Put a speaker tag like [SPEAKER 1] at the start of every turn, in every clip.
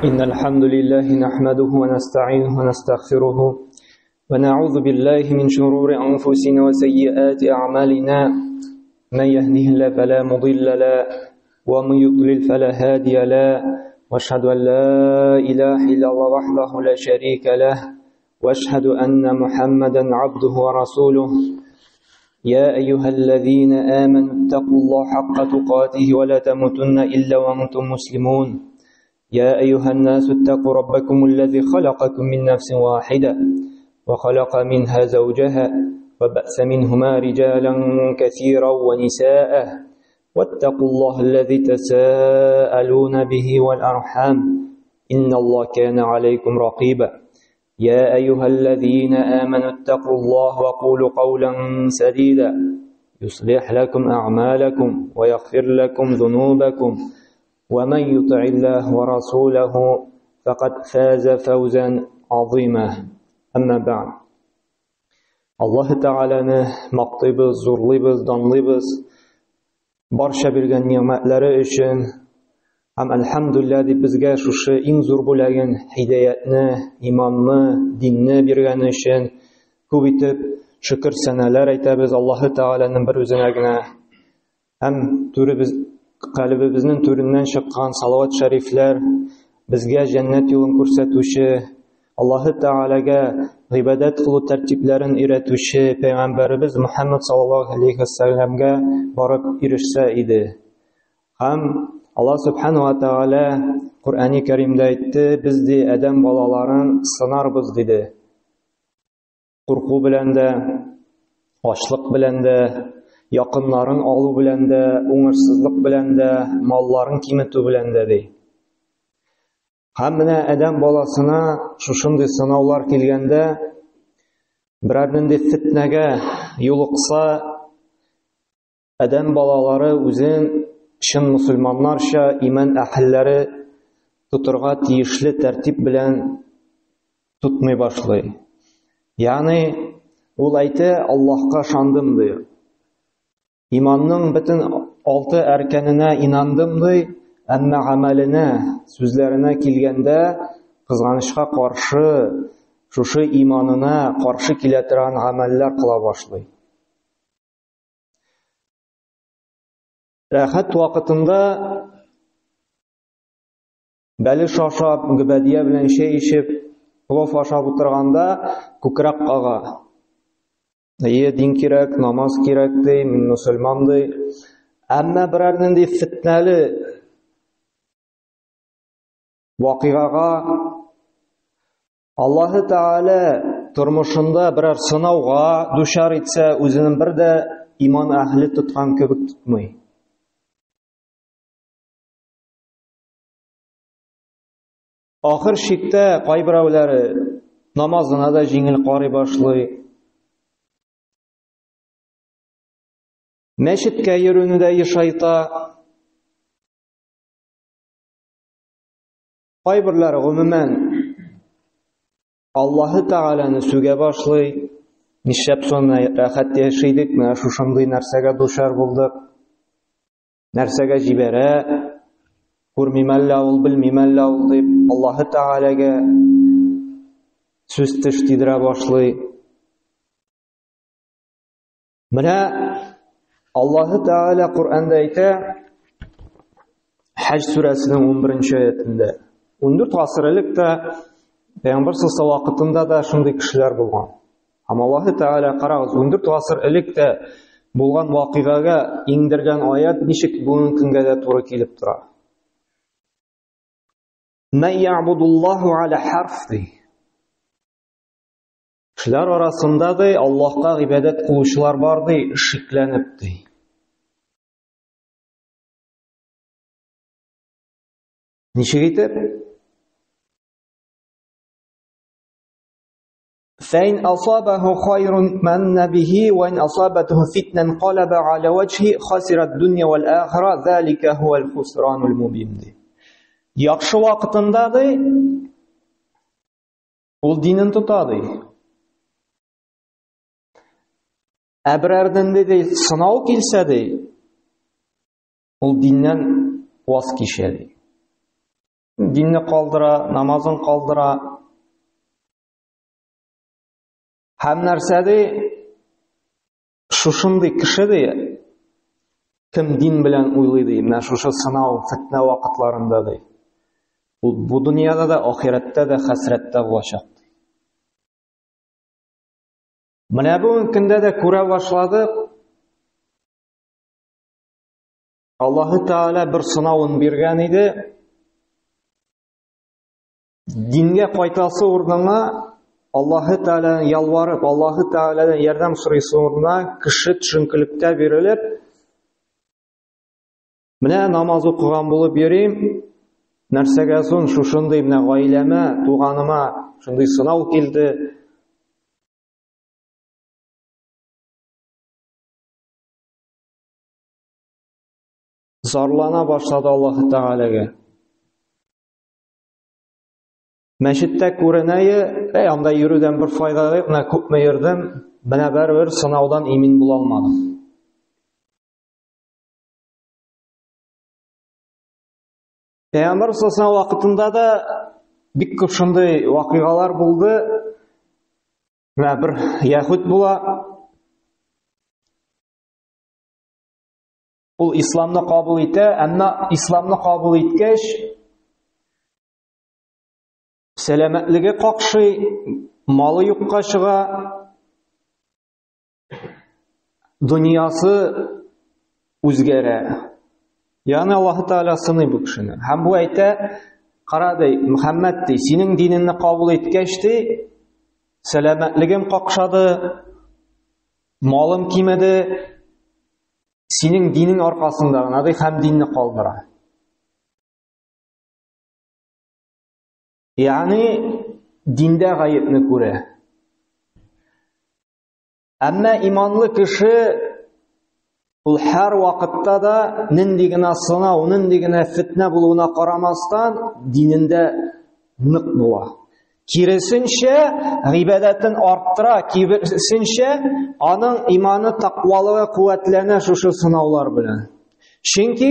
[SPEAKER 1] إن الحمد لله نحمده ونستعينه ونستغفره ونعوذ بالله من شرور أنفسنا وسيئات أعمالنا من يهده الله فلا مضل له ومن يضلل فلا هادي له وأشهد أن لا إله إلا الله وحده لا شريك له وأشهد أن محمدا عبده ورسوله يا أيها الذين آمنوا اتقوا الله حق تقاته ولا تموتن إلا وأنتم مسلمون يا أيها الناس اتقوا ربكم الذي خلقكم من نفس واحدة وخلق منها زوجها وبأس منهما رجالا كثيرا ونساء واتقوا الله الذي تساءلون به والأرحام إن الله كان عليكم رقيبا يا أيها الذين آمنوا اتقوا الله وقولوا قولا سديدا يصلح لكم أعمالكم ويغفر لكم ذنوبكم ومن يطع الله ورسوله فقد فاز فوزا عظيما أما بعد الله Ta'ala'ны maqtayбыз, зурлыйбыз, данлыйбыз барча биргән ниъмәтләре өчен һәм әлхәмдүлилләһ дип безгә шушы иң зур бүләген һидаятны, иманны, динне биргән өчен күп итеп шөкер сәнәләр әйтәбез Аллаһы Ta'аланың бер үзенә генә һәм Qalbimizning түреннән чыккан салават шәрифләр безгә җәннәт юлын күрсәтүче, Аллаһы Таалага гыйбадат кылу тәртипләрен өйрәтүче Пәйгамбәрбез Мөхәммәд саллаллаһу алейхи ва сәлләмгә барып ирешсә иде. Һәм Аллаһ субханаһу ва тааля Куръани Кәримдә әйтте, без ди адәм балаларын сынарбыз диде. Курку белән дә, ачлык белән дә, якыннарын алу белән дә, уңышсызлык белән дә, малларын киметү белән дә ди. Һәм менә адәм баласына шушындый сынаулар килгәндә, берәр нинди фитнәгә юлыкса, адәм балалары үзен чын мусульманнарча иман әһелләре тутырга тиешле тәртип белән тутмый башлый. Ягъни ул әйтә, Аллаһка ышандым ди. Иманның бөтен 6 әркәненә инандым ди, әмма гамәленә, сүзләренә килгәндә кызганычка каршы, шушы иманына каршы килә торган гамәлләр кыла башлый. Рәхәт вакытында бәлеш ашап, гөбәдия белән чәй ичеп, плов ашап утырганда күкрәк кага. Дин кирәк, намаз кирәк ди, мин мусульман ди. Әмма берәр нинди фитнәле вакыйгага Аллаһы Таала тормышында берәр сынауга дучар итсә, үзенең бер дә иман әһле тоткан кебек тотмый. Ахыр чиктә кайберәүләре намазына да җиңел карый башлый. Мәчеткә йөрүне дә ешайта. Кайберләре гомумән Аллаһы Тааланы сүгә башлый. Нишләп соны рәхәт яшәйдек, менә шушындый нәрсәгә дучар булдык. Нәрсәгә җибәрә, күрмимәллә ул, белмимәллә ул дип Аллаһы Таалага сүз теш тидерә башлый. Менә Аллаһы Таала Куръанда әйтә, Хаҗ сүрәсенең 11-нче аятында. 14 гасыр элек тә Пәйгамбәр саллаллаһу вакытында да шундый кешеләр булган. Һәм Аллаһы Таала карагыз, 14 гасыр элек тә булган вакыйгага иңдергән аят ничек бүгенге көнгә дә туры килеп тора. Ман яъбудуллаһу аля харфи. Кешеләр арасында да Аллаһка гыйбадат кылучылар бар ди, шикләнеп ди. Ничек итеп? فَإِنْ أَصَابَهُ خَيْرٌ مَنَّ بِهِ وَإِنْ أَصَابَتْهُ فِتْنَةٌ انقلب على وجهه خسر الدنيا والآخرة ذلك هو الخسران المبين. Яхшы вакытында ди, ул динен тота ди. Ә берәрдән ди сынау килсә ди, ул диннән ваз кичә ди. dinni калдыра, намазын калдыра. Һәм нәрсәде шушындый кеше ди, кем дин белән уйлый ди, менә шушы сынау, фитнә вакытларында ди. Бу дөньяда да, ахирәттә дә, хәсрәттә булачак. Менә бу көндә дә күрә башладык. Аллаһы Тәгалә бер сынавын биргән иде. Дингә кайтасы урынына Аллаһы Тәгаләне ялварып, Аллаһы Тәгаләдән ярдәм сорыйсы урынына кеше төшенкелектә бирелеп, менә намаз укыган булып йөрим, нәрсәгә соң шушындый менә гаиләмә, туганыма шундый сынау килде. Зарлана башлады Аллаһы Тәгаләгә. Мәчеттә күренәе, анда йөрүдән бер файда юк, менә күпме йөрдем, менә бербер сынаудан имин була алмадым. Пәйгамбер саллаллаһу вакытында да бик күп шундый вакыйгалар булды. Менә бер яһүд була. Ул исламны кабул итә, әмма исламны кабул иткәч, сәламәтлеге какшый, малы юкка чыга, дөньясы үзгәрә. Ягъни Аллаһы Тәгалә сыный бу кешене. Һәм бу әйтә, кара ди, Мөхәммәд ди, синең динеңне кабул иткәч ди, сәламәтлегем какшады, малым кимеде, синең динең аркасында гына ди, һәм динне калдыра. Ягъни диндә гаепне күрә. Әмма иманлы кеше ул һәр вакытта да нинди генә сынау, нинди генә фитнә булуына карамастан динендә нык була. Киресенчә гыйбадәтен арттыра, киресенчә аның иманы, тақвалыгы куәтләнә шушы сынаулар белән. Чөнки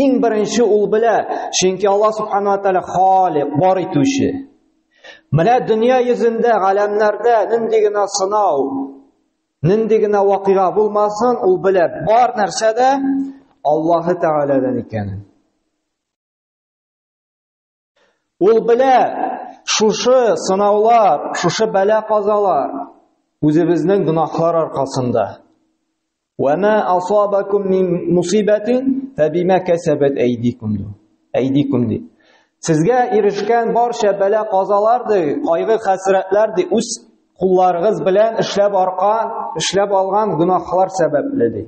[SPEAKER 1] иң беренче ул белә, чөнки Аллаһ Субханаһу ва Тәгалә Халик, бар итүче. Менә дөнья йөзендә, галәмнәрдә нинди генә сынау, нинди генә вакыйга булмасын, ул белә, бар нәрсәдә Аллаһы Тәгаләдән икәнен. Ул белә, шушы сынаулар, шушы бәла-казалар үзебезнең гынахлар аркасында. وَمَا أَصَابَكُم مِّن مُّصِيبَةٍ فَبِمَا كَسَبَتْ أَيْدِيكُمْ ди. Сезгә ирешкән барча бәла-казалар ди, кайгы-хәсрәтләр ди, үз кулларыгыз белән эшләп алган гынахлар сәбәпле ди.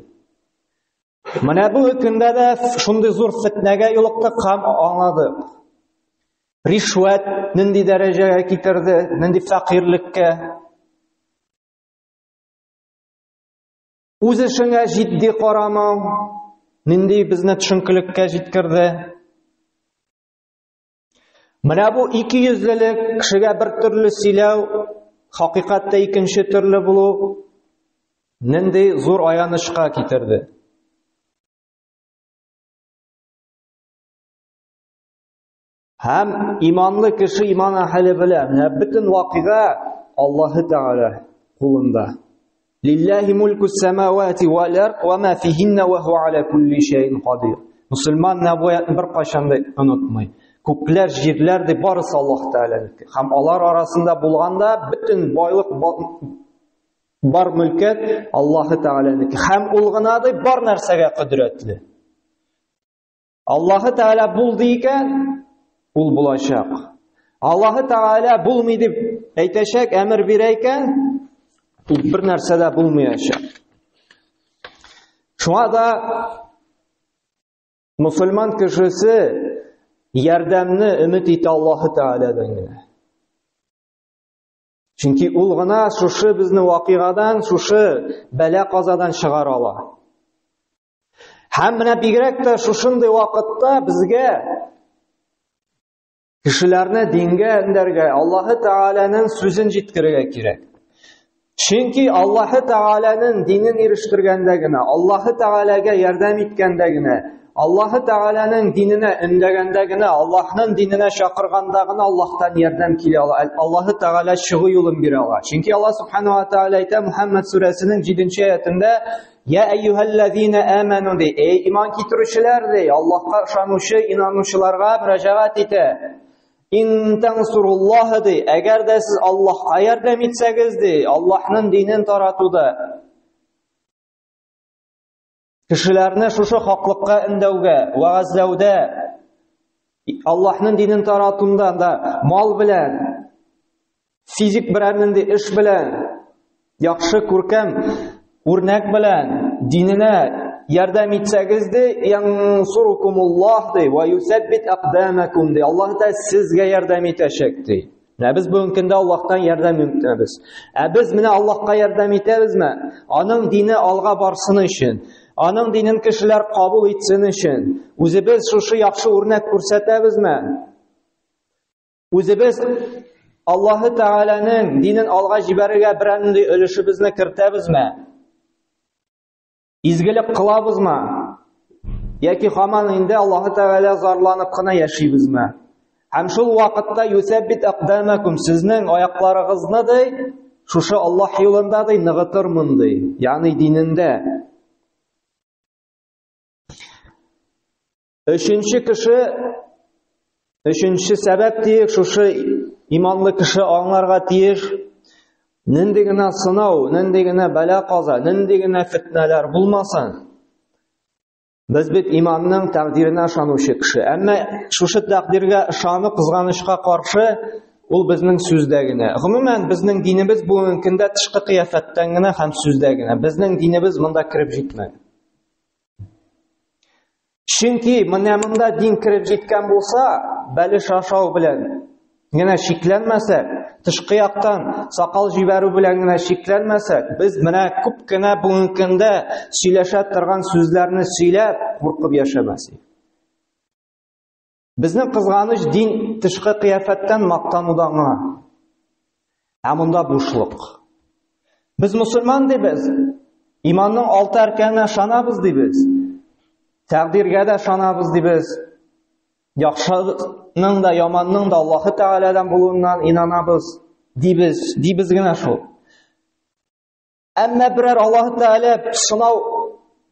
[SPEAKER 1] Менә бу көндә дә шундый зур фитнәгә юлыктык һәм аңладык. Ришвәт нинди дәрәҗәгә китерде, нинди фәкыйрлеккә. Үз эшеңә җитди карамау, нинди безне төшенкелеккә җиткерде. Менә бу икейөзлелек, кешегә бер төрле сөйләү, хакыйкатьтә икенче төрле булу, нинди зур аянычка китерде. Һәм иманлы кеше иман әһле белә, менә бөтен вакыйга Аллаһы Тәгалә кулында. Лиллаһи мулкус самавати вал ард ва ма фиһинна ва һуа аля кулли шайин кадир. Мусульман нәбуятны бер кашанда онытмый. Күкләр, җирләр ди барысы Аллаһ Тәгаләнеке. Һәм алар арасында булганда бөтен байлык, бар мөлкәт Аллаһы Тәгаләнеке. Һәм ул гына ди бар нәрсәгә кудрәтле. Аллаһы Тәгалә булды икән, ул булачак. Аллаһы Тәгалә булмый дип әйтәчәк, әмер бирә икән, ул бер нәрсә дә булмаячак. Шуңа да мусульман кешесе ярдәмне өмет итә Аллаһы Тәгаләдән генә. Чөнки ул гына шушы безне вакыйгадан, шушы бәла-казадан чыгара ала. Һәм менә бигрәк тә шушындый вакытта безгә кешеләрне дингә өндәргә, Аллаһы Тәгаләнең сүзен җиткерергә кирәк. Чөнки Аллаһы Тәгаләнең динен ирештергәндә генә, Аллаһы Тәгаләгә ярдәм иткәндә генә, Allahu Teala'nın dinine ündegende gene, Allah'ın dinine şakırganda gene Allah'tan yerden kili ala. Allahu Teala şığı yolun biri ala. Çünkü Allah Subhanahu wa Teala ite Muhammed suresinin 7. ayetinde Ya eyyühellezine amenu de, ey iman kitirişiler de, Allah'a şanuşu inanuşlarga müracaat ite. İn tensurullahi de, eğer de siz Allah'a yardım etseniz de, Allah'ın dinini taratuda, kişilerine şuşu haklıkka indevge, vaazlevde, Allah'ın dinini taratunda da mal bilen, fizik bireninde iş bilen, yakşı kurkem, örnek bilen, dinine yardım etseniz de, yansurukumullah de, ve yusebbit akdamakum de, Allah da sizge yardım etecekti. Biz bugünkünde Allah'tan yardım etmemiz. Biz mine Allah'a yardım etmemiz mi? Onun dini alga barsın için, onun dinin kişiler kabul etsin için, özümüz şuşu yaxşı örnek ko'rsatamiz mi? Özümüz Allahu Teala'nın dinin alga jibariga birandi ölüşübizni kiritamiz mi? İzgilik qilamiz mi? Yoki hamon endi Allahu Teala zorlanib qana yashaymizmi? Hem şu vaqtda yusabbit aqdamakum, sizning oyoqlaringizni de şuşu Allah yo'lida de nig'itirmin de, ya'ni dininde. Üçüncü sebep deyik, şuşu imanlı kişi anlarga tiyik, nindigine sınav, nindigine bela qaza, nindigine fitneler bulmasın. Biz bit imanның takdirine ышанучы kişi. Ama şuşu takdirge ышanып kızganışka karşı, ol bizning sözdegine. Gumuman bizning dinimiz bu mümkünde tışkı kıyafetten gine hem sözdegine. Bizning dinimiz mında kirib jitmedi. Çünkü mınamında din kirib jitken bolsa, beli şaşav bilen gine şiklenmesek, tışkı yaktan sakal jiberu bilen gine şiklenmesek, biz mına kup gine bu mümkünde söyleşet turgan sözlerini söylep, korkup yaşamasıyız. Bizning kızganış din tışkı kıyafetten maktanudan gına. Amunda boşluk. Biz musulman deybiz. İmanның 6 erkenine şanabız deybiz. Takdirge de şanabız deybiz. Yaxşının da yamanның da Allahu Teala'dan bulundan inanabız deybiz gine şu. Ama birer Allahu Teala sınav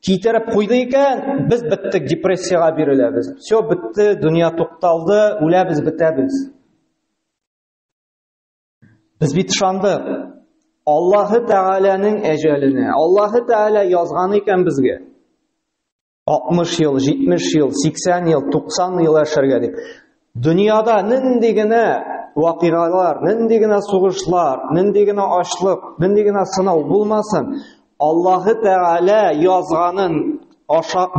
[SPEAKER 1] kitirip koydu eken, biz bittik, depressiyaga berilemiz. Все bitti, dünya to'xtaldi, o'lamiz, bitamiz. Biz bitişandık. Allahu Teala'nın ecelini, Allahu Teala yazgan eken bizge. 60 yıl, 70 yıl, 80 yıl, 90 yıl yaşarga deb. Dünyada nindigine vakigalar, nindigine soğuşlar, nindigine açlık, nindigine sınav bulmasın. Allahu Teala yazganın,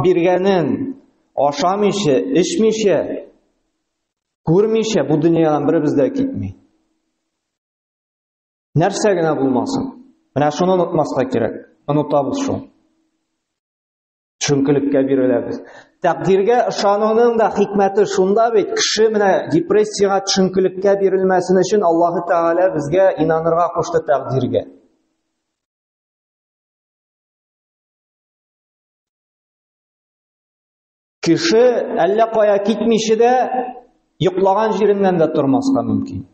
[SPEAKER 1] birgenin, aşamışı, içmişi, görmişi bu dünyadan biri bizde gitmeyin. Nersegine bulmasın. Mana şunu unutmasak gerek. Unutabız şu. Çünkülükке birilemiz. Takdirge ışanının da hikmeti şunda bit. Kişi mine depressiyaga çünkülükке birilmesinin için Allahu Teala bizge inanırga koştu takdirge. Kişi elle koya gitmişi de yıklagan jerinden de durmasqa mümkün.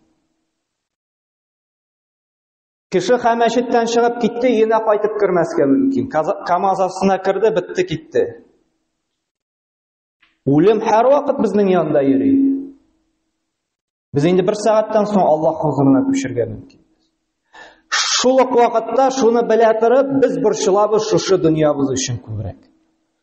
[SPEAKER 1] Kişi hameşitten çıkıp gitti, yine qaytıp kirmesке mümkün. Kamazasına kirdi, bitti gitti. Ölüm her vakit bizning yanında yürüyor. Biz endi bir saattan sonra Allah huzuruna köşürge mümkün. Şuluk vakitte şunu bile turib, biz burşılabız şu dünyamız için kövrek.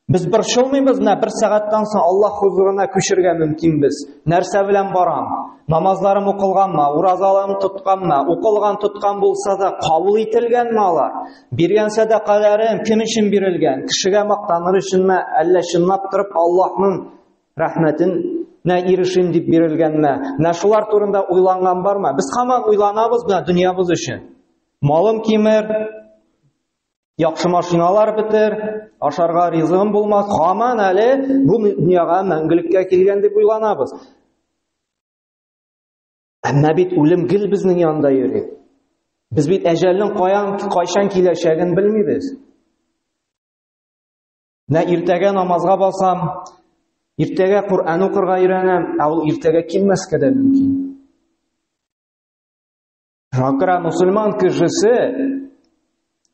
[SPEAKER 1] Biz burşılmaymiz, bir saattan sonra Allah huzuruna köşürge mümkün biz. Nerse bilen baram, namazlarım okılganma, urazalarım tutkanma, okılgan tutkan bulsa da kabul etilgenme alar. Birgen sadakalerim kim için birilgen? Kişiге maktanır için mi? Elle şınlap durup Allah'ın rahmetine erişim deyip birilgenme? Ne şular turunda uylangan var mı? Biz hemen uylanabız mı dünyamız için? Malım kimir, yaxşı maşinalar bitir, aşarga rizığım bulmaz. Hemen hele bu dünyaga мәңгелеккә kelgen deyip uylanabız. Ama bit ölüm gil bizning yanında yürüyor. Biz bit ecelin kayşan kileşegin bilmiyoruz. Ne irtege namazga basam, Иртәгә Коръән укырга өйрәнәм, ул иртәгә килмәскә дә мөмкин. Шакыра мусульман кешесе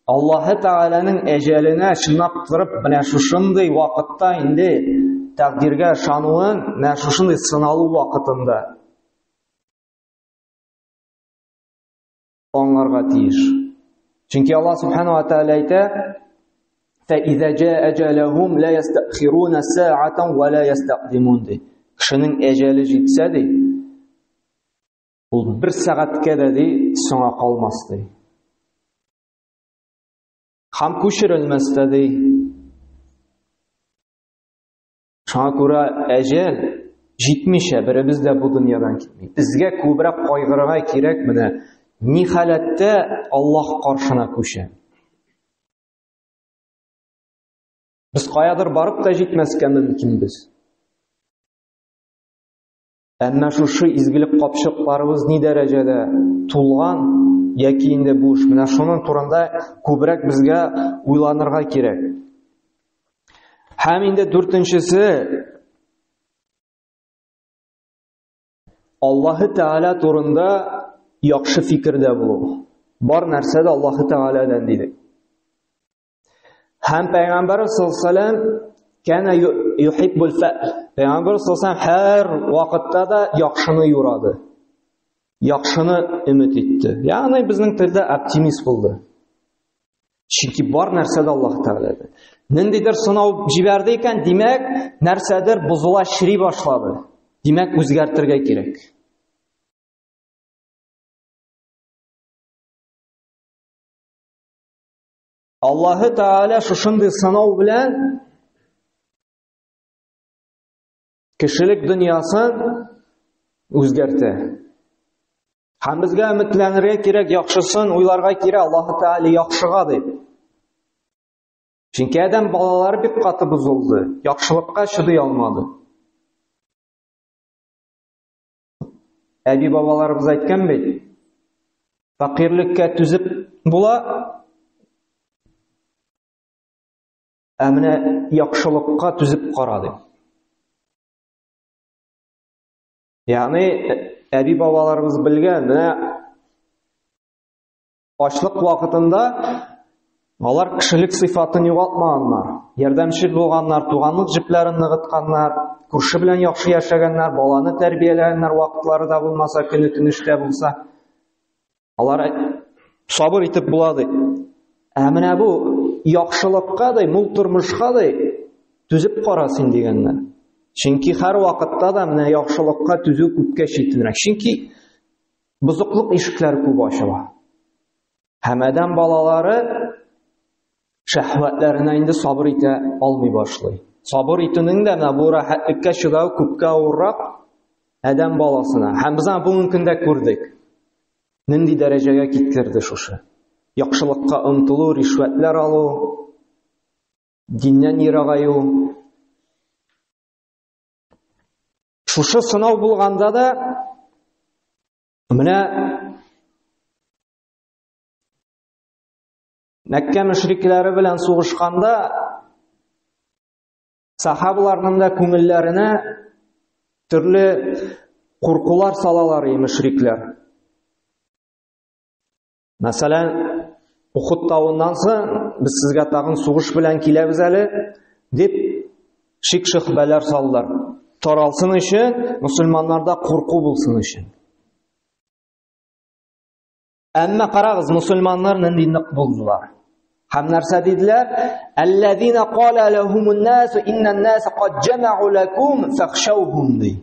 [SPEAKER 1] Аллаһы Тәгаләнең әҗәленә чынлап торып, менә шушындый вакытта инде тәкъдиргә ышануын, менә шушындый сыналу вакытында аңларга тиеш. Чөнки Аллаһ Субханаһу ва Тәгалә әйтә: "Фә-иза җаа аҗалуһум ла ястахируна саъатан ва ла ястақдимун." Кешенең әҗәле җитсә ди, ул 1 сәгатькә дә соңга калмас ди. Һәм күчерелмәс тә ди. Шуңа күрә әҗәл җитмичә беребез дә бу дөньядан китмәй. Безгә күбрәк кайгырырга кирәк менә ни халәттә Аллаһ каршына күчә. Biz каядыр барып та җитмәскә мөмкинбез. Әмма шушы изгелек капчыкларыбыз ни дәрәҗәдә тулган яки инде буш. Менә шуның турында күбрәк безгә уйланырга кирәк. Һәм инде 4-нчесе Аллаһы Тәгалә турында яхшы фикердә булу. Бар нәрсә дә Аллаһы Тәгаләдән диде. Һәм Пәйгамбәр саллаллаһу алейһи кәнә юхиббул фәъл. Пәйгамбәр саллаллаһу һәр вакытта да яхшыны юрады. Яхшыны өмет итте. Ягъни безнең телдә оптимист булды. Чөнки бар нәрсә дә Аллаһ Тәгаләдән. Ниндидер сынау җибәрде икән, димәк, нәрсәдер бузыла, чири башлады. Димәк, үзгәртергә кирәк. Аллаһы Тәгалә шушындый сынау белән кешелек дөньясын үзгәртә. Һәм безгә өметләнергә кирәк, яхшысын уйларга кирәк, Аллаһы Тәгалә яхшыга дип. Чөнки адәм балалары бик каты бузылды, яхшылыкка чыдый алмады. Әби бабаларыбыз әйткән бит, фақирлеккә түзеп була, ә менә яхшылыкка түзеп кара дип. Ягъни әби бабаларыбыз белгән, менә ачлык вакытында алар кешелек сыйфатын югалтмаганнар, ярдәмчел булганнар, туганлык җепләрен ныгытканнар, күрше белән яхшы яшәгәннәр, баланы тәрбияләгәннәр, вакытлары да булмаса, көне тыныштә булса, алар сабыр итеп була ди. Ә менә бу яхшылыкка да, мул тормышка да түзеп кара син дигәннәр. Чөнки һәр вакытта да менә яхшылыкка түзү күпкә читенрәк. Чөнки бузыклык ишекләре күп ачыла. Һәм адәм балалары шәһвәтләренә инде сабыр итә алмый башлый. Сабыр итүнең дә менә бу рәхәтлеккә чыдау күпкә авыррак адәм баласына. Һәм без бүгенге көндә күрдек. Нинди дәрәҗәгә киткерде шушы. Яхшылыкка омтылу, ришвәтләр алу, диннән ерагаю. Шушы сынау булганда да менә Мәккә мөшрикләре белән сугышканда сахабаларның да күңелләренә төрле куркулар салалар мөшрикләр. Мәсәлән, Ухуд тауыннан соң без сезгә тагын сугыш белән киләбез әле дип шик-шөбһәләр салдылар. Таралсын өчен, мусульманнарда курку булсын өчен. Әмма карагыз, мусульманнар нинди нык булдылар. Һәм нәрсә диделәр? Аллазина кала лахумун нас иннан-нас кад җамау лакум фахшауһум ди.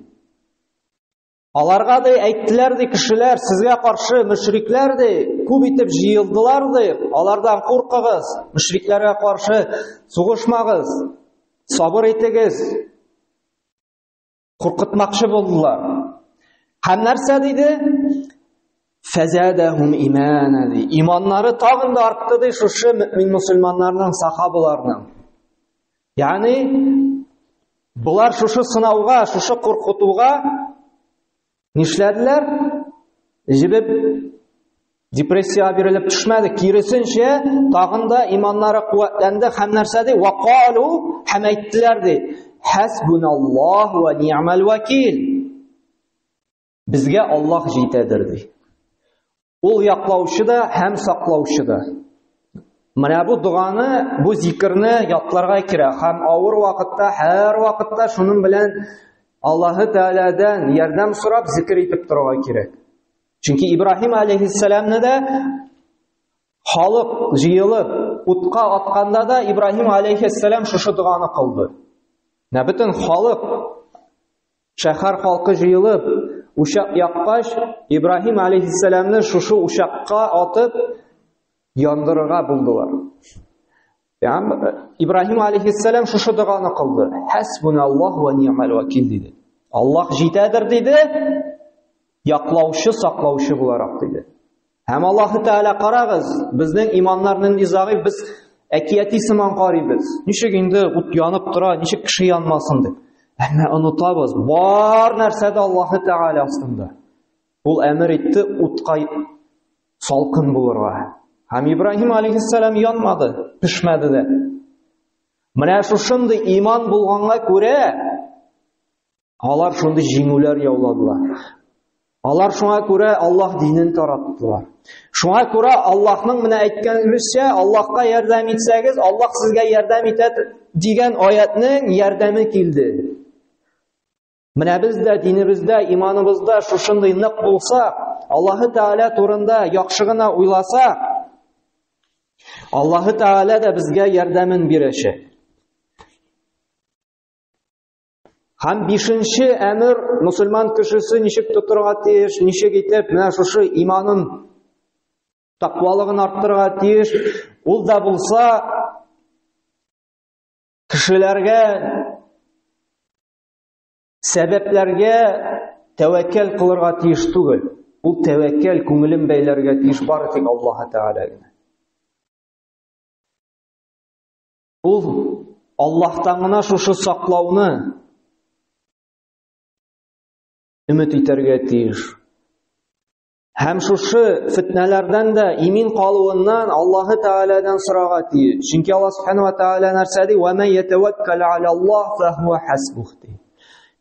[SPEAKER 1] Аларга да әйттеләр ди кешеләр, сезгә каршы мөшрикләр ди, күп итеп җыелдылар ди. Алардан куркыгыз, мөшрикләргә каршы сугышмагыз, сабыр итегез. Куркытмакчы булдылар. Һәм нәрсә диде? Фазадахум имана ди. Иманнары тагын да артты ди шушы мөмин мусульманнарның, сахабаларның. Ягъни булар шушы сынауга, шушы куркытуга нишләделәр? Җибеп депрессия бирелеп төшмәде, киресенчә тагын да иманнары куәтләнде. Һәм нәрсә ди? Вaqalu, һәм әйттеләр ди. Хасбуналлах ва ни'мал вакил. Безгә Аллаһ җитәдер ди. Ул яклаучы да һәм саклаучы да. Менә бу дуганы, бу зикрне ятларга кирәк. Һәм авыр вакытта, һәр вакытта шуның белән Аллаһы Тәгаләдән ярдәм сорап зикр итеп торырга кирәк. Чөнки Ибраһим алейхиссаламны да халык җыелып утка атканда да Ибраһим алейхиссалам шушы дуганы кылды. Менә бөтен халык, шәһәр халкы җыелып ушак яккач, Ибраһим алейхиссаламны шушы ушакка атып яндырырга булдылар. Ибраһим алейхиссалам шушы дуганы кылды. Хасбуналлаһ ва ни'мал вакил диде. Аллаһ җитәдер диде, яклаучы, саклаучы буларак диде. Һәм Аллаһы Тәгалә карагыз, безнең иманнарның низагы без әкияти сыман карыйбыз. Ничек инде ут янып тора, ничек кеше янмасын дип. Әмма онытабыз, бар нәрсәдә Аллаһы Тәгалә астында. Ул әмер итте утка салкын булырга. Һәм Ибраһим алейхиссалам янмады, пешмәде дә. Менә шушындый иман булганга күрә алар шундый җиңүләр яуладылар. Алар шуңа күрә Аллаһ динен тараттылар. Шуңа күрә Аллаһның менә әйткәнебезчә, Аллаһка ярдәм итсәгез, Аллаһ сезгә ярдәм итә дигән аятның ярдәме килде. Менә без дә динебездә, иманыбызда шушындый нык булса, Аллаһы Тәгалә турында яхшы гына уйласа, Аллаһы Тәгалә дә безгә ярдәмен бирәчәк. Һәм 5нче әмер мусульман кешесе ничек тотырга тиеш, ничек итеп менә шушы иманын, тақвалыгын арттырырга тиеш, ул да булса кешеләргә, сәбәпләргә тәвәккәл кылырга тиеш түгел. Ул тәвәккәл күңелен бәйләргә тиеш бары тик Аллаһы Тәгаләгә. Ул Аллаһтан гына шушы саклауны өмет итәргә тиеш. Һәм шушы фитнәләрдән дә имин калуыннан Аллаһы Тәгаләдән сорарга тиеш. Чөнки Аллаһ Субханаһу ва Тәгалә нәрсә ди? "Ва ман ятаваккал ала Аллаһ фа хуа хасбух".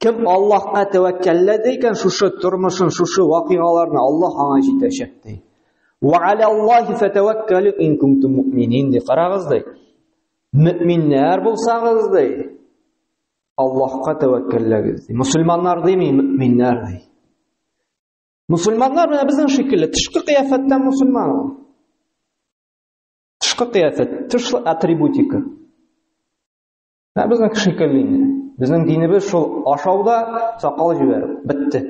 [SPEAKER 1] Кем Аллаһка тәвәккәлләде икән шушы тормышын, шушы вакыйгаларны, Аллаһ аңа җитәчәк ди. "Ва ала Аллаһи фатаваккалу ин кунтум муъминин" ди. Карагыз ди. Мөэминнәр булсагыз ди, Аллаһка тәвәккәлләгез ди. Мусульманнар дими, мөэминнәр ди. Мусульманнар менә безнең шикелле тышкы кыяфәттән мусульман. Тышкы кыяфәт, тышлы атрибутика. Менә безнең шикелле инде. Безнең динебез шул ашауда сакал җибәрү. Бетте.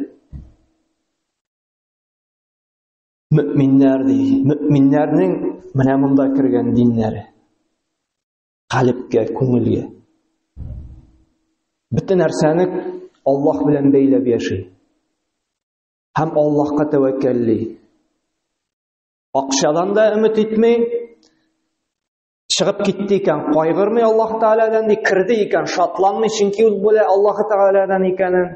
[SPEAKER 1] Мөэминнәр ди. Мөэминнәрнең менә монда кергән диннәре. Калбкә, күңелгә. Бөтен нәрсәне Аллаһ белән бәйләп яши. Һәм Аллаһка тәвәккәлли. Акчадан да өмет итми, чыгып китте икән, кайгырмый Аллаһ Тәгаләдән ди, кирде икән, шатланмый, чөнки ул белә Аллаһ Тәгаләдән икәнен.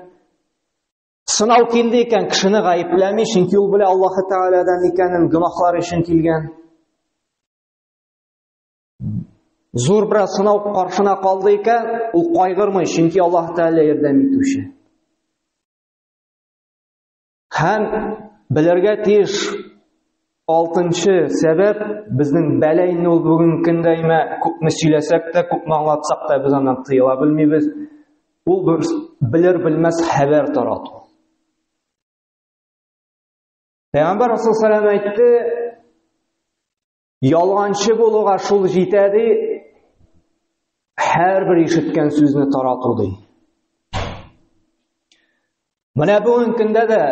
[SPEAKER 1] Сынау килде икән, кешене гаепләми, чөнки ул белә Аллаһ Тәгаләдән икәнен, гөнаһлар өчен килгән. Зур бер сынау каршына калды икән, ул кайгырмый, чөнки Аллаһ Тәгалә ярдәм итүче. Һәм белергә тиеш 6нчы сәбәп, безнең бәләйне ул бүген көндә күпме сөйләсәк тә, күпме аңлатсак та без аннан тыела белмибез. Ул белер-белмәс хәбәр тарату. Пәйгамбәр Расул саллаллаху алейхи ва саллям әйтте, ялганчы булуга шул җитә ди, һәрбер ишеткән сүзне тарату ди. Менә бүген көндә дә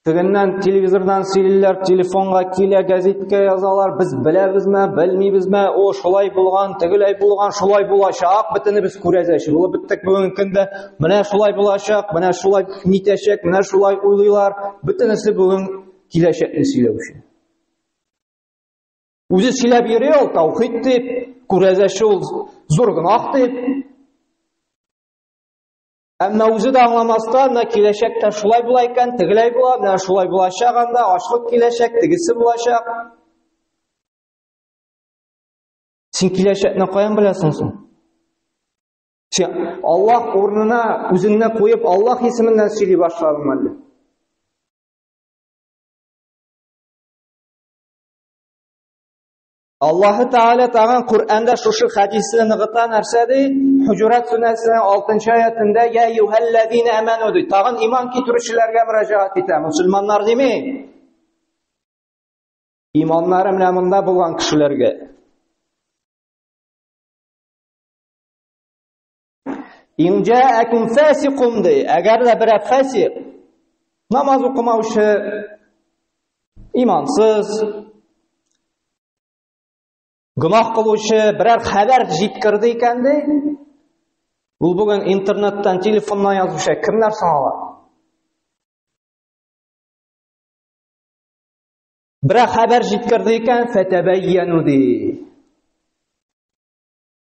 [SPEAKER 1] тегеннән телевизордан сөйлиләр, телефонга килә, газеткә язалар, без беләбезме, белмибезме, о шулай булган, тегеләй булган, шулай булачак, бөтенебез күрәзәче. Булып беттек бүген көндә, менә шулай булачак, менә шулай нитәчәк, менә шулай уйлыйлар, бөтенесе бүген киләчәкне сөйләүче. Үзе сөйләп йөри ул таухид дип, күрәзәче ул зур гынах дип. Әмма үзе дә аңламастан, менә киләчәктә шулай була икән, тегеләй була, менә шулай булачак анда, ачлык киләчәк, тегесе булачак. Син киләчәкне каян беләсең соң? Аллах орнына үзеңне қойып, Аллах исеменнән сөйли башладың әле. Аллаһы Тәгалә тагын Куръанда шушы хадисне ныгыта нәрсәди? Хуҗурат сүрәсенең 6-нчы аятында я юхаллазина аману ди. Тагын иман китерүчеләргә мөрәҗәгать итә. Мусламаннар дими? Иманнары менә монда булган кешеләргә. Ин җаакум фасиқун ди. Әгәр дә бер фасиq, намаз укымаучы, имансыз, гынах кылучы берәр хәбәр җиткерде икән ди. Ул бүген интернеттан, телефоннан язучы кемнәр соң? Берәр хәбәр җиткерде икән, фатабайяну ди.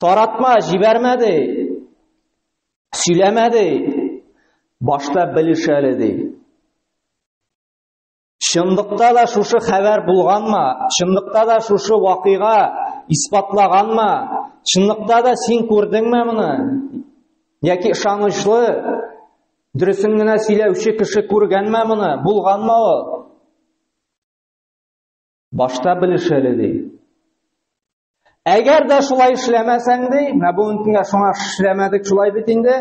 [SPEAKER 1] Таратма, җибәрмәде. Сөйләмәде. Башта белешәле ди. Чынлыкта да шушы хәбәр булганмы? Чынлыкта да шушы вакыйга испатлаганмы? Чынлыкта да син күрдеңме моны? Яки ышанычлы, дөресен генә сөйләүче кеше күргәнме моны? Булганмы ул? Башта белешәле ди. Әгәр дә шулай эшләмәсәң ди, менә бүгенгә шуңа эшләмәдек шулай бит инде.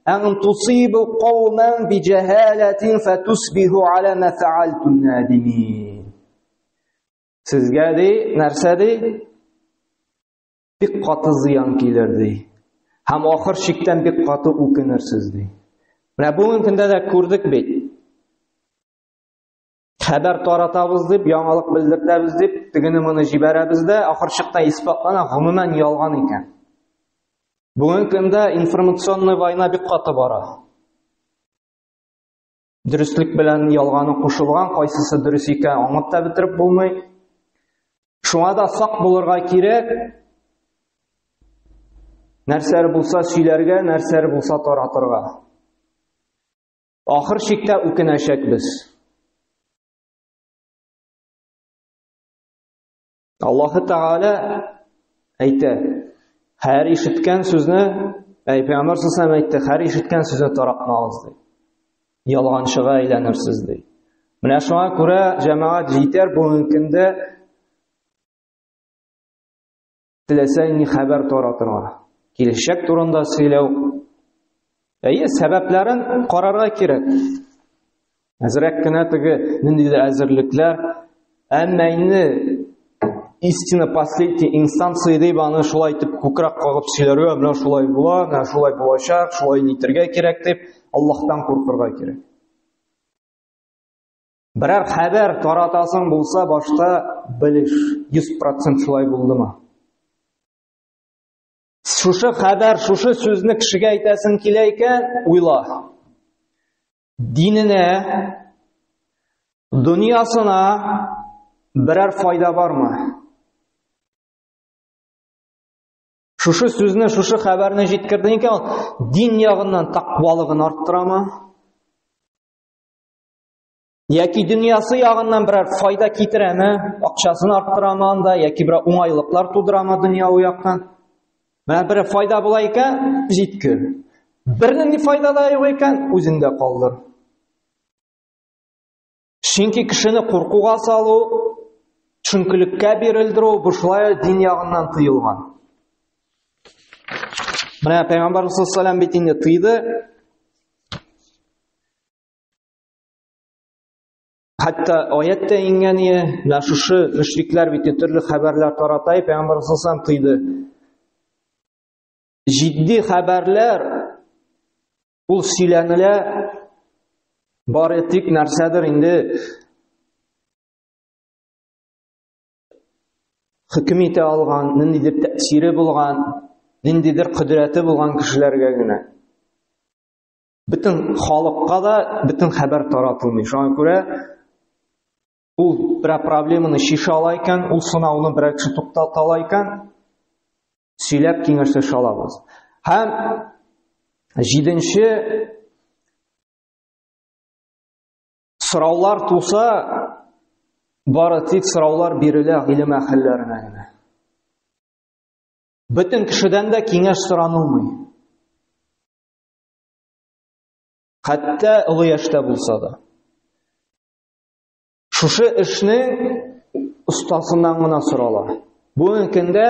[SPEAKER 1] Ан тусибу каумен биҗаһалатин фатусбиху ала ма фаалтун надимин. Сезгә ди, нәрсә ди? Бик каты зыян килер ди. Һәм ахыр чиктән бик каты үкенерсез ди. Менә бүгенгә дә күрдек бит. Хәбәр таратабыз дип, яңалык белдертәбез дип, тегене моны җибәрәбез дә, ахыр чыкта испатлана, гомумән ялган икән. Бүгенге көндә информационный война бик каты бара. Дөрестлек белән ялганы кушылган, кайсысы дөрес икән аңлап та бетереп булмый. Шуңа да сак булырга кирәк. Нәрсәләр булса сөйләргә, нәрсәләр булса таратырга. Ахыр чиктә үкенәчәкбез. Аллаһы Тәгалә әйтә: "Һәр ишеткән сүзне, Пәйгамбәр саллаллаһу алейһи әйтте, һәр ишеткән сүзне таратмагыз" ди. Ялганчыга әйләнерсез ди. Менә шуңа күрә җәмәгать җитәр бүгенге көндә теләсәң ни хәбәр таратырга. Килешәк турында сөйләү. Сәбәпләрен карарга кирәк. Әзрәк кенә теге ниндидер әзерлекләр, әмма инде истина последний инстанция дип аны шулай итеп күкрәк кагып сөйләргә, менә шулай була, менә шулай булачак, шулай нитәргә кирәк дип Аллаһтан куркырга кирәк. Берәр хәбәр таратасың булса, башта белеш, 100% шулай булдымы? Шушы хәбәр, шушы сүзне кешегә әйтәсең килә икән, уйла. Диненә, дөньясына берәр файда бармы? Шушы сүзне, шушы хәбәрне җиткердең икән, дин ягыннан тақвалыгын арттырамы? Яки дөньясы ягыннан берәр файда китерәме? Акчасын арттырамы анда, яки берәр уңайлыклар тудырамы дөньяви яктан? Менә бер файда була икән, җиткер. Бернинди файда да юк икән, үзеңдә калдыр. Чөнки кешене куркуга салу, чөнкелеккә бирелдерү бу шулай дин ягыннан тыелган. Менә Пәйгамбәр саллаллаһу алейһи ва саллям бит инде тыйды. Хәтта аятта ингәне, менә шушы мөшрикләр бит төрле хәбәрләр тарата, Пәйгамбәр саллаллаһу алейһи ва саллям тыйды. Җитди хәбәрләр ул сөйләнелә, бары тик нәрсәдер инде хөкем итә алган, ниндидер тәэсире булган, ниндидер кодрәте булган кешеләргә генә. Бөтен халыкка да бөтен хәбәр таратылмый. Шуңа күрә ул бер проблеманы шиша ала икән, ул сынауны бер кеше туктата ала икән, сөйләп киңәшләшә алабыз. Һәм 7нче сораулар туса, бары тик сораулар бирелә гыйлем әһелләренә генә. Бөтен кешедән дә киңәш соранылмый. Хәтта олы яшьтә булса да. Шушы эшнең остасыннан гына сорала. Бүгенге көндә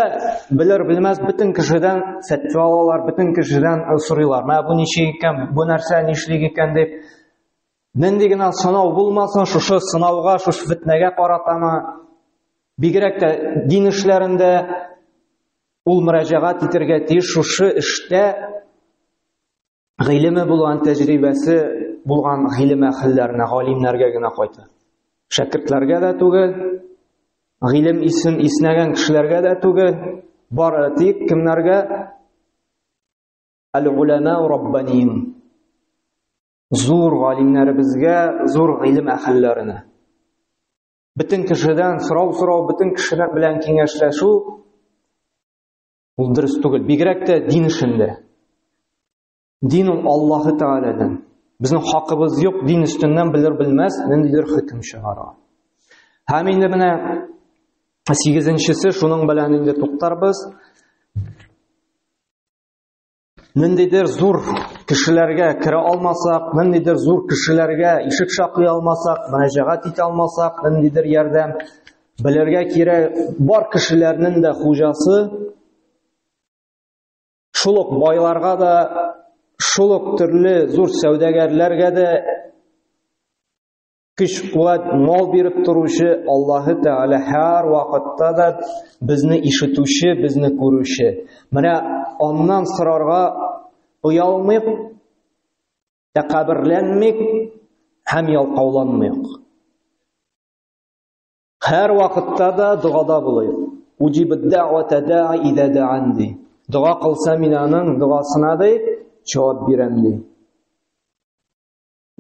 [SPEAKER 1] белер-белмәс бөтен кешедән фәтва алалар, бөтен кешедән сорыйлар. Менә бу ничек икән, бу нәрсә нишлек икән дип. Нинди генә сынау булмасын, шушы сынауга, шушы фитнәгә каратама. Бигрәк тә дин эшләрендә ул мөрәҗәгать итәргә тиеш, шушы эштә гыйлеме булган, тәҗрибәсе булган гыйлем әһелләренә, галимнәргә генә кайта. Шәкертләргә дә түгел, гыйлем иснәгән кешеләргә дә түгел, бары тик кемнәргә? Әл-улама раббаниин. Зур галимнәребезгә, зур гыйлем әһелләренә. Бөтен кешедән сорау, бөтен кешеләр белән киңәшләшү ул дөрес түгел. Бигрәк тә дин эшендә. Дин ул Аллаһы Тәгаләдән. Безнең хакыбыз юк, дин өстеннән белер-белмәс ниндидер хөкем чыгара. Һәм инде менә 8-нчесе шуның белән инде туктарбыз. Ниндидер зур кешеләргә керә алмасак, ниндидер зур кешеләргә ишек шакый алмасак, мөрәҗәгать итә алмасак, ниндидер ярдәм белергә кирәк. Бар кешеләрнең дә хуҗасы, шул ук байларга да, шул ук төрле зур сәүдәгәрләргә дә көч-куәт, мал биреп торучы Аллаһы Тәгалә һәр вакытта да безне ишетүче, безне күрүче. Менә аннан сорарга уялмыйк, тәкәбберләнмик һәм ялкауланмыйк. Һәр вакытта да дугада булыйк. Уҗиб ад-дәъвата да'i иза дә'анди. Дуга кылса мин аның дугасына ди җавап бирәм ди.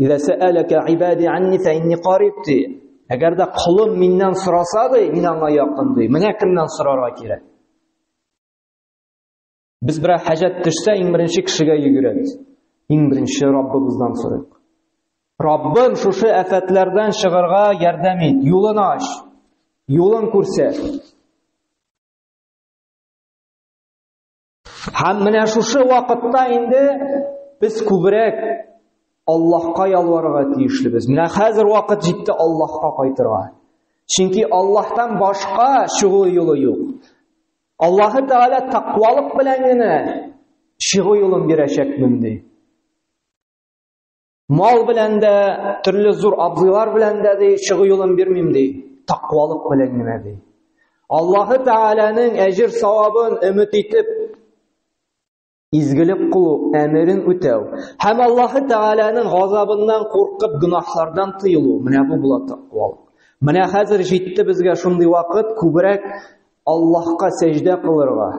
[SPEAKER 1] إذا سألك عبادي عني فإني قريب. Әгәр дә кулым миннән сораса ди, мин аңа якын ди. Менә кемнән сорарга кирәк? Без бер хаҗат төшсә, иң беренче кешегә йөгерәбез. Иң беренче Раббыбыздан сорыйк. Раббым, шушы афәтләрдән чыгарга ярдәм ит, юлын ач, юлын күрсәт. Һәм менә шушы вакытта инде без күбрәк Аллаһка ялварырга тиешлебез. Менә хәзер вакыт җитте Аллаһка кайтырга. Чөнки Аллаһтан башка чыгу юлы юк. Аллаһы Тәгалә тақвалык белән генә чыгу юлын бирәчәкмен ди. Мал белән дә, төрле зур абзыйлар белән дә ди, чыгу юлын бирмим ди. Тақвалык белән генә ди. Аллаһы Тәгаләнең әҗир савабын өмет итеп изгелек кылу, әмерен үтәү. Һәм Аллаһы Тәгаләнең газабыннан куркып, гынаһлардан тыелу. Менә бу була тақвалык. Менә хәзер җитте безгә шундый вакыт, күбрәк Аллаһка сәҗдә кылырга,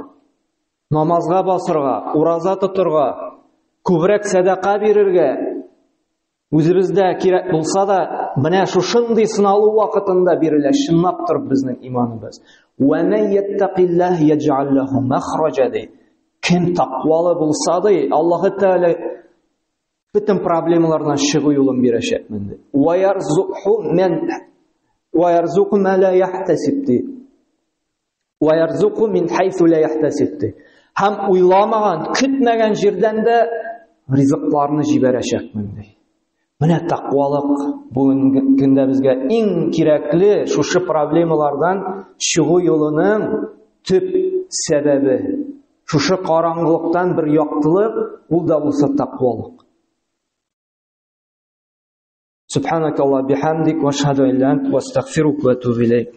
[SPEAKER 1] намазга басырга, ураза тотырга, күбрәк садака бирергә. Үзебездә кирәк булса да, менә шушындый сыналу вакытында бирелә, чынлаптыр безнең иманыбыз. Ва ман яттақиллаһ ядж'ал лаху махраҗа. Кем тақвалы булса да, Аллаһы Тәгалә бөтен проблемалардан чыгу юлын бирәчәкмен ди. Ва ярзуқу ма ла яхтасиб ди. Ва ярзуқу мин хайсу ла яхтасиб ди. Һәм уйламаган, көтмәгән җирдән дә ризыкларны җибәрәчәкмен ди. Менә тақвалык бүгенге көндә безгә иң кирәкле шушы проблемалардан чыгу юлының төп сәбәбе. Шушы караңгылыктан бер яктылык, ул да булса тақвалык. Субханакалла бихамдик ва ашһаду ан ла илаха илля ант ва астагфирука ва атубу илейк.